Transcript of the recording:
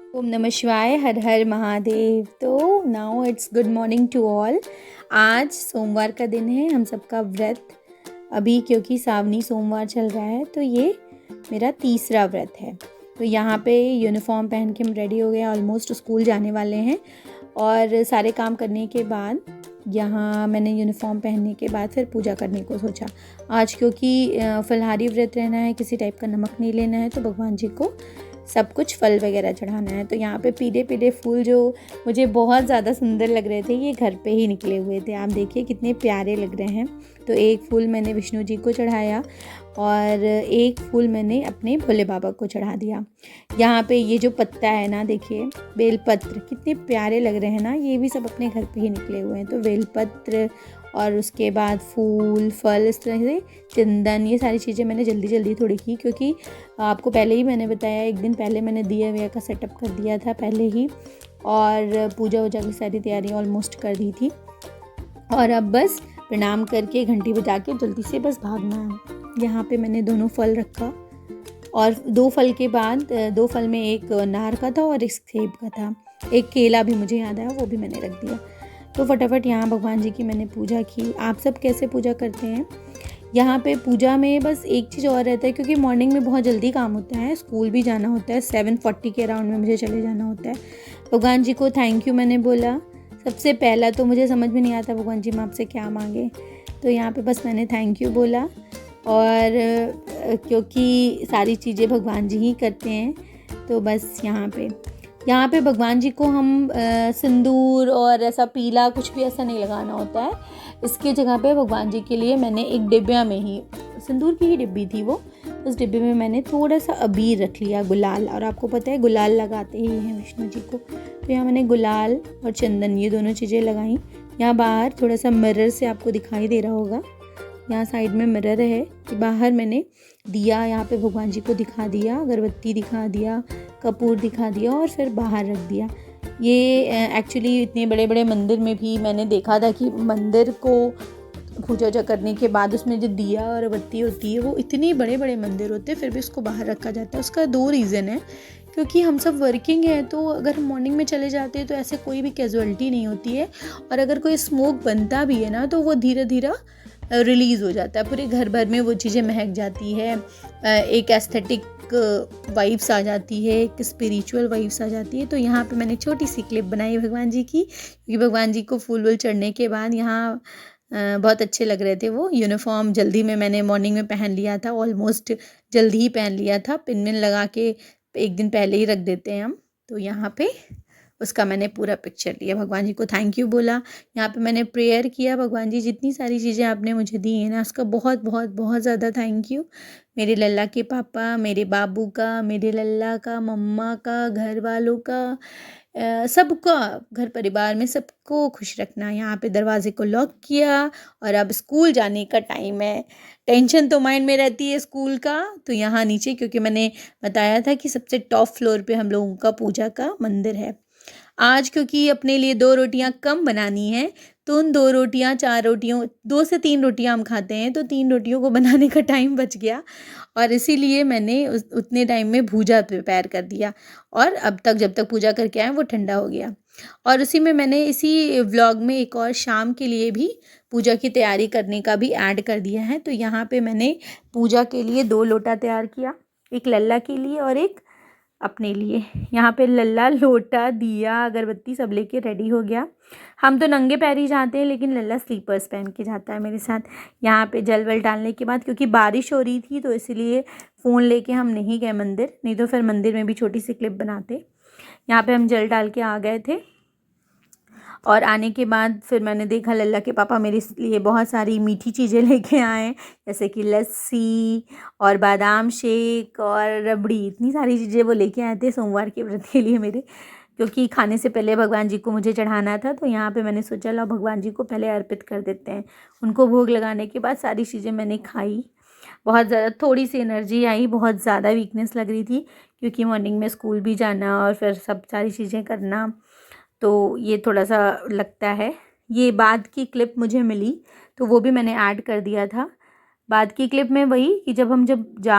ओम नमः शिवाय, हर हर महादेव। तो now it's good morning to all. आज सोमवार का दिन है, हम सबका व्रत अभी क्योंकि सावनी सोमवार चल रहा है तो ये मेरा तीसरा व्रत है। तो यहाँ पे यूनिफॉर्म पहन के हम रेडी हो गए, ऑलमोस्ट स्कूल जाने वाले हैं। और सारे काम करने के बाद यहाँ मैंने यूनिफॉर्म पहनने के बाद फिर पूजा करने को सोचा। आज क्योंकि फलाहारी व्रत रहना है, किसी टाइप का नमक नहीं लेना है, तो भगवान जी को सब कुछ फल वगैरह चढ़ाना है। तो यहाँ पे पीले पीले फूल जो मुझे बहुत ज़्यादा सुंदर लग रहे थे, ये घर पे ही निकले हुए थे। आप देखिए कितने प्यारे लग रहे हैं। तो एक फूल मैंने विष्णु जी को चढ़ाया और एक फूल मैंने अपने भोले बाबा को चढ़ा दिया। यहाँ पे ये जो पत्ता है ना, देखिए बेलपत्र कितने प्यारे लग रहे हैं ना, ये भी सब अपने घर पे ही निकले हुए हैं। तो बेलपत्र और उसके बाद फूल फल, इस तरह से चंदन, ये सारी चीज़ें मैंने जल्दी जल्दी थोड़ी की, क्योंकि आपको पहले ही मैंने बताया, एक दिन पहले मैंने दिया वया का सेटअप कर दिया था पहले ही, और पूजा वूजा की सारी तैयारी ऑलमोस्ट कर दी थी। और अब बस प्रणाम करके घंटी बजा के जल्दी से बस भागना है। यहाँ पे मैंने दोनों फल रखा और दो फल के बाद दो फल में एक नार का था और एक सेब का था, एक केला भी मुझे याद आया, वो भी मैंने रख दिया। तो फटाफट यहाँ भगवान जी की मैंने पूजा की। आप सब कैसे पूजा करते हैं? यहाँ पे पूजा में बस एक चीज़ और रहता है, क्योंकि मॉर्निंग में बहुत जल्दी काम होता है, स्कूल भी जाना होता है, 7:40 के अराउंड में मुझे चले जाना होता है। भगवान जी को थैंक यू मैंने बोला। सबसे पहला तो मुझे समझ में नहीं आता भगवान जी मैं आपसे क्या मांगे, तो यहाँ पे बस मैंने थैंक यू बोला। और क्योंकि सारी चीज़ें भगवान जी ही करते हैं, तो बस यहाँ पे भगवान जी को हम सिंदूर और ऐसा पीला कुछ भी ऐसा नहीं लगाना होता है। इसकी जगह पे भगवान जी के लिए मैंने एक डिब्बा में ही, सिंदूर की ही डिब्बी थी वो, उस डिब्बे में मैंने थोड़ा सा अबीर रख लिया, गुलाल। और आपको पता है गुलाल लगाते ही हैं विष्णु जी को, तो यहाँ मैंने गुलाल और चंदन ये दोनों चीज़ें लगाई। यहाँ बाहर थोड़ा सा मिरर से आपको दिखाई दे रहा होगा, यहाँ साइड में मिरर है कि बाहर मैंने दिया यहाँ पे भगवान जी को दिखा दिया, अगरबत्ती दिखा दिया, कपूर दिखा दिया और फिर बाहर रख दिया। ये एक्चुअली इतने बड़े बड़े मंदिर में भी मैंने देखा था कि मंदिर को पूजा वूजा करने के बाद उसमें जो दिया और बत्ती होती है, वो इतने बड़े बड़े मंदिर होते हैं फिर भी उसको बाहर रखा जाता है। उसका दो रीज़न है, क्योंकि हम सब वर्किंग हैं, तो अगर हम मॉर्निंग में चले जाते हैं तो ऐसे कोई भी कैजुअलिटी नहीं होती है, और अगर कोई स्मोक बनता भी है ना तो वो धीरे धीरे रिलीज़ हो जाता है, पूरे घर भर में वो चीज़ें महक जाती है, एक एस्थेटिक वाइब्स आ जाती है, एक स्पिरिचुअल वाइब्स आ जाती है। तो यहाँ पे मैंने छोटी सी क्लिप बनाई भगवान जी की, क्योंकि भगवान जी को फूल वूल चढ़ने के बाद यहाँ बहुत अच्छे लग रहे थे। वो यूनिफॉर्म जल्दी में मैंने मॉर्निंग में पहन लिया था, ऑलमोस्ट जल्दी ही पहन लिया था, पिन विन लगा के एक दिन पहले ही रख देते हैं हम। तो यहाँ पे उसका मैंने पूरा पिक्चर लिया, भगवान जी को थैंक यू बोला। यहाँ पे मैंने प्रेयर किया, भगवान जी जितनी सारी चीज़ें आपने मुझे दी हैं ना, उसका बहुत बहुत बहुत ज़्यादा थैंक यू। मेरे लल्ला के पापा, मेरे बाबू का, मेरे लल्ला का, मम्मा का, घर वालों का, सबका, घर परिवार में सबको खुश रखना। यहाँ पे दरवाजे को लॉक किया और अब स्कूल जाने का टाइम है। टेंशन तो माइंड में रहती है स्कूल का, तो यहाँ नीचे, क्योंकि मैंने बताया था कि सबसे टॉप फ्लोर पे हम लोगों का पूजा का मंदिर है। आज क्योंकि अपने लिए 2 रोटियां कम बनानी है, तो उन 2 रोटियां 4 रोटियों 2 से 3 रोटियां हम खाते हैं, तो 3 रोटियों को बनाने का टाइम बच गया, और इसीलिए मैंने उतने टाइम में भूजा प्रिपेयर कर दिया। और अब तक जब तक पूजा करके आए वो ठंडा हो गया। और उसी में मैंने इसी व्लॉग में एक और शाम के लिए भी पूजा की तैयारी करने का भी ऐड कर दिया है। तो यहाँ पे मैंने पूजा के लिए 2 लोटा तैयार किया, एक लल्ला के लिए और एक अपने लिए। यहाँ पे लल्ला लोटा दिया अगरबत्ती सब लेके रेडी हो गया। हम तो नंगे पैर ही जाते हैं, लेकिन लल्ला स्लीपर्स पहन के जाता है मेरे साथ। यहाँ पे जल वल डालने के बाद, क्योंकि बारिश हो रही थी तो इसलिए फ़ोन लेके हम नहीं गए मंदिर, नहीं तो फिर मंदिर में भी छोटी सी क्लिप बनाते। यहाँ पे हम जल डाल के आ गए थे, और आने के बाद फिर मैंने देखा लल्ला के पापा मेरे लिए बहुत सारी मीठी चीज़ें लेके आए, जैसे कि लस्सी और बादाम शेक और रबड़ी, इतनी सारी चीज़ें वो लेके आए थे सोमवार के व्रत के लिए मेरे, क्योंकि खाने से पहले भगवान जी को मुझे चढ़ाना था। तो यहाँ पे मैंने सोचा लो भगवान जी को पहले अर्पित कर देते हैं। उनको भोग लगाने के बाद सारी चीज़ें मैंने खाई। बहुत ज़्यादा थोड़ी सी एनर्जी आई, बहुत ज़्यादा वीकनेस लग रही थी, क्योंकि मॉर्निंग में स्कूल भी जाना और फिर सब सारी चीज़ें करना, तो ये थोड़ा सा लगता है। ये बाद की क्लिप मुझे मिली, तो वो भी मैंने ऐड कर दिया था। बाद की क्लिप में वही कि जब जा